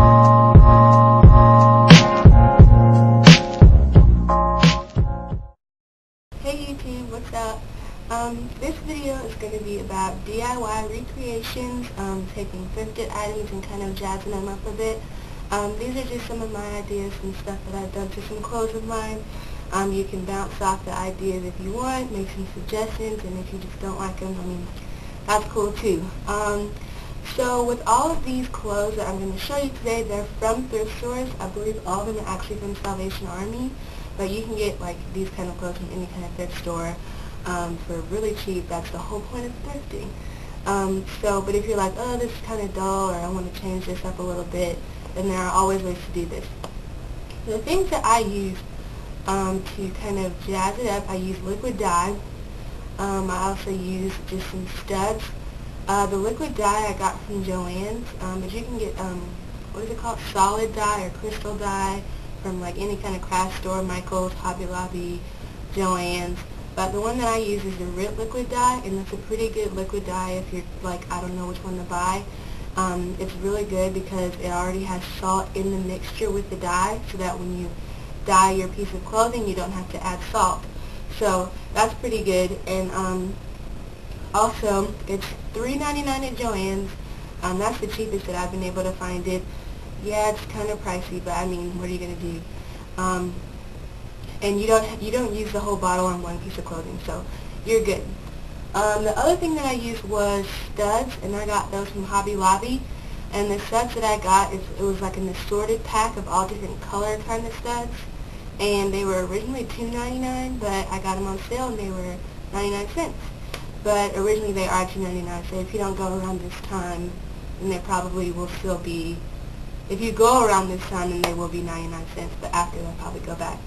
Hey YouTube, what's up? This video is going to be about DIY recreations, taking thrifted items and kind of jazzing them up a bit. These are just some of my ideas and stuff that I've done to some clothes of mine. You can bounce off the ideas if you want, make some suggestions, and if you just don't like them, I mean, that's cool too. So with all of these clothes that I'm going to show you today, they're from thrift stores. I believe all of them are actually from Salvation Army. But you can get like these kind of clothes from any kind of thrift store for really cheap. That's the whole point of thrifting. But if you're like, oh, this is kind of dull, or I want to change this up a little bit, then there are always ways to do this. The things that I use to kind of jazz it up, I use liquid dye. I also use just some studs. The liquid dye I got from Joann's, but you can get, what is it called, solid dye or crystal dye from like any kind of craft store, Michael's, Hobby Lobby, Joann's. But the one that I use is the RIT liquid dye, and it's a pretty good liquid dye if you're like, I don't know which one to buy. It's really good because it already has salt in the mixture with the dye, so that when you dye your piece of clothing, you don't have to add salt. So that's pretty good. And also, it's $3.99 at Joann's. That's the cheapest that I've been able to find it. Yeah, it's kind of pricey, but I mean, what are you gonna do? And you don't use the whole bottle on one piece of clothing, so you're good. The other thing that I used was studs, and I got those from Hobby Lobby. And the studs that I got, it was like an assorted pack of all different color kind of studs, and they were originally $2.99, but I got them on sale and they were 99 cents. But originally they are $2.99, so if you don't go around this time, then they probably will still be, if you go around this time, then they will be 99 cents, but after they'll probably go back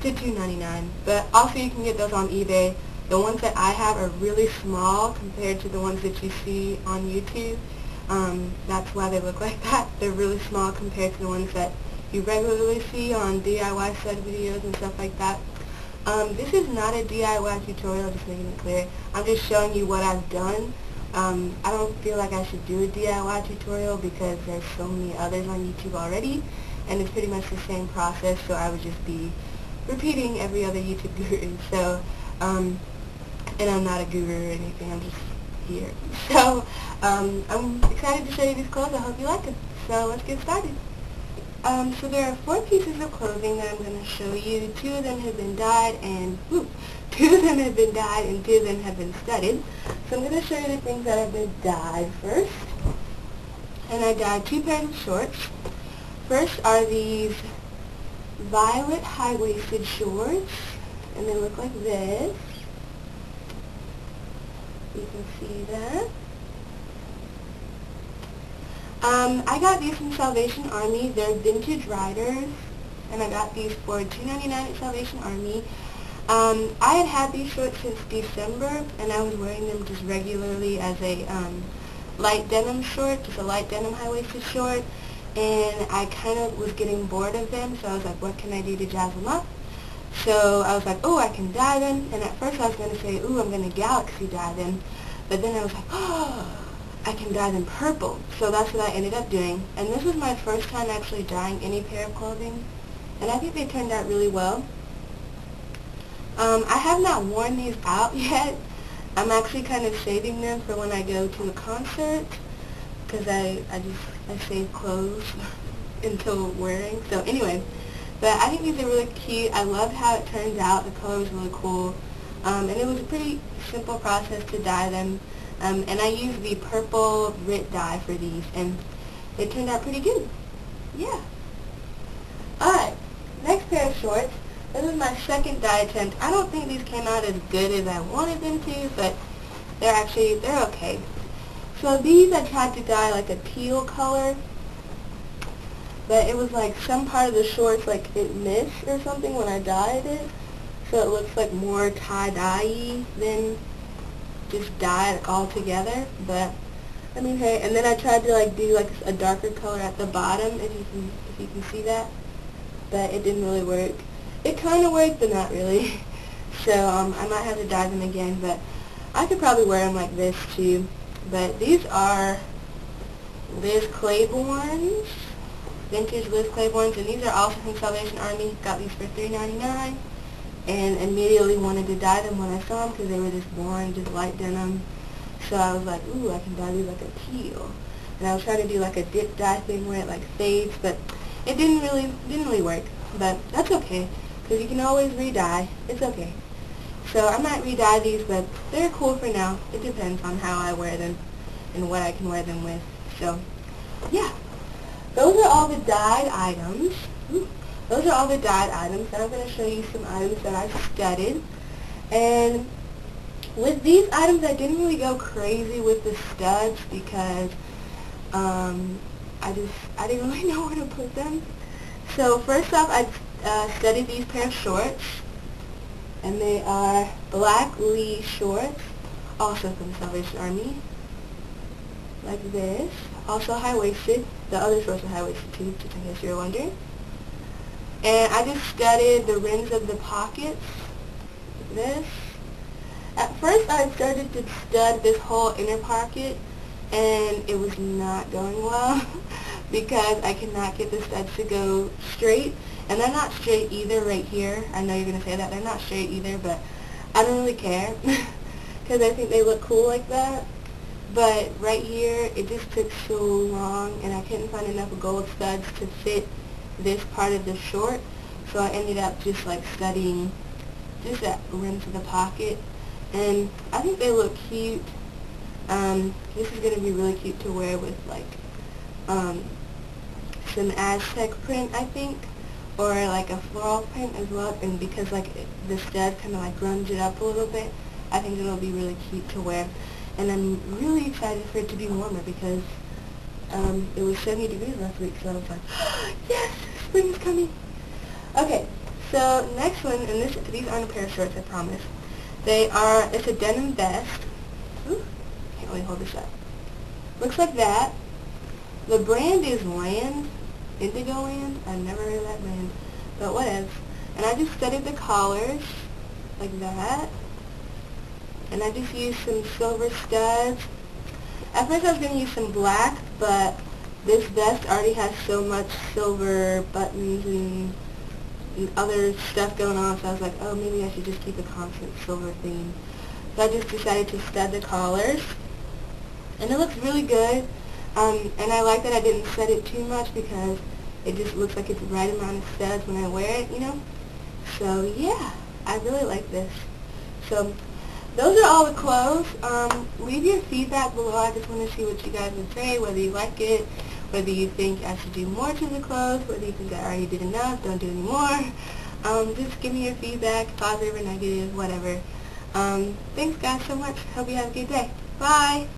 to $2.99. But also you can get those on eBay. The ones that I have are really small compared to the ones that you see on YouTube. That's why they look like that. They're really small compared to the ones that you regularly see on DIY stud videos and stuff like that. This is not a DIY tutorial, just making it clear. I'm just showing you what I've done. I don't feel like I should do a DIY tutorial because there's so many others on YouTube already, and it's pretty much the same process, so I would just be repeating every other YouTube guru. So, and I'm not a guru or anything, I'm just here. So, I'm excited to show you these clothes. I hope you like them. So let's get started. So there are 4 pieces of clothing that I'm going to show you. 2 of them have been dyed, and 2 of them have been dyed, and 2 of them have been studded. So I'm going to show you the things that have been dyed first. And I dyed 2 pairs of shorts. First are these violet high-waisted shorts, and they look like this. You can see that. I got these from Salvation Army. They're vintage riders, and I got these for $2.99 at Salvation Army. I had these shorts since December, and I was wearing them just regularly as a light denim short, just a light denim high-waisted short, and I kind of was getting bored of them, so I was like, what can I do to jazz them up? So I was like, oh, I can dye them, and at first I was going to say, ooh, I'm going to galaxy dye them, but then I was like, oh, I can dye them purple. So that's what I ended up doing. And this was my first time actually dyeing any pair of clothing, and I think they turned out really well. I have not worn these out yet. I'm actually kind of saving them for when I go to a concert, because I save clothes until wearing. So anyway, but I think these are really cute. I love how it turns out. The color was really cool. And it was a pretty simple process to dye them. And I used the purple RIT dye for these, and it turned out pretty good. Yeah. Alright, next pair of shorts. This is my second dye attempt. I don't think these came out as good as I wanted them to, but they're okay. So these I tried to dye like a teal color, but it was like some part of the shorts, like it missed or something when I dyed it, so it looks like more tie-dye-y than just dye it all together. But I mean, hey, and then I tried to like do like a darker color at the bottom, if you can see that, but it didn't really work. It kind of worked, but not really. So I might have to dye them again, but I could probably wear them like this too. But these are Liz Claiborne's. vintage Liz Claiborne's, and these are also from Salvation Army. Got these for $3.99, and immediately wanted to dye them when I saw them because they were just blonde, just light denim. So I was like, ooh, I can dye these like a teal. And I was trying to do like a dip dye thing where it like fades, but it didn't really work. But that's okay, because you can always re-dye. It's okay. So I might re-dye these, but they're cool for now. It depends on how I wear them and what I can wear them with. So, yeah. Those are all the dyed items. Those are all the dyed items. Now I'm going to show you some items that I studded. And with these items, I didn't really go crazy with the studs because I didn't really know where to put them. So first off, I studied these pair of shorts. And they are black Lee shorts, also from Salvation Army, like this. Also high-waisted. The other shorts are high-waisted too, just in case you're wondering. And I just studded the rims of the pockets, like this. At first I started to stud this whole inner pocket, and it was not going well because I cannot get the studs to go straight. And they're not straight either right here. I know you're going to say that. They're not straight either, but I don't really care because I think they look cool like that. But right here, it just took so long, and I couldn't find enough gold studs to fit this part of the short. So I ended up just like studying just that rim to the pocket. And I think they look cute. This is going to be really cute to wear with like some Aztec print, I think. Or like a floral print as well, and because like the stud kind of like grunge it up a little bit, I think it'll be really cute to wear. And I'm really excited for it to be warmer because it was 70 degrees last week, so I was like, yes, spring is coming. Okay, so next one, and these aren't a pair of shorts, I promise. It's a denim vest. Ooh, can't really hold this up. Looks like that. The brand is Indigo Land. I've never heard of that brand, but whatever. And I just studied the collars like that, and I just used some silver studs. At first I was going to use some black, but this vest already has so much silver buttons and other stuff going on, so I was like, oh, maybe I should just keep a constant silver theme. So I just decided to stud the collars, and it looks really good. And I like that I didn't stud it too much because it just looks like it's the right amount of studs when I wear it, you know? So yeah, I really like this. So those are all the clothes. Leave your feedback below. I just want to see what you guys would say, whether you like it, whether you think I should do more to the clothes, whether you think I already did enough, don't do any more. Just give me your feedback, positive or negative, whatever. Thanks guys so much. Hope you have a good day. Bye!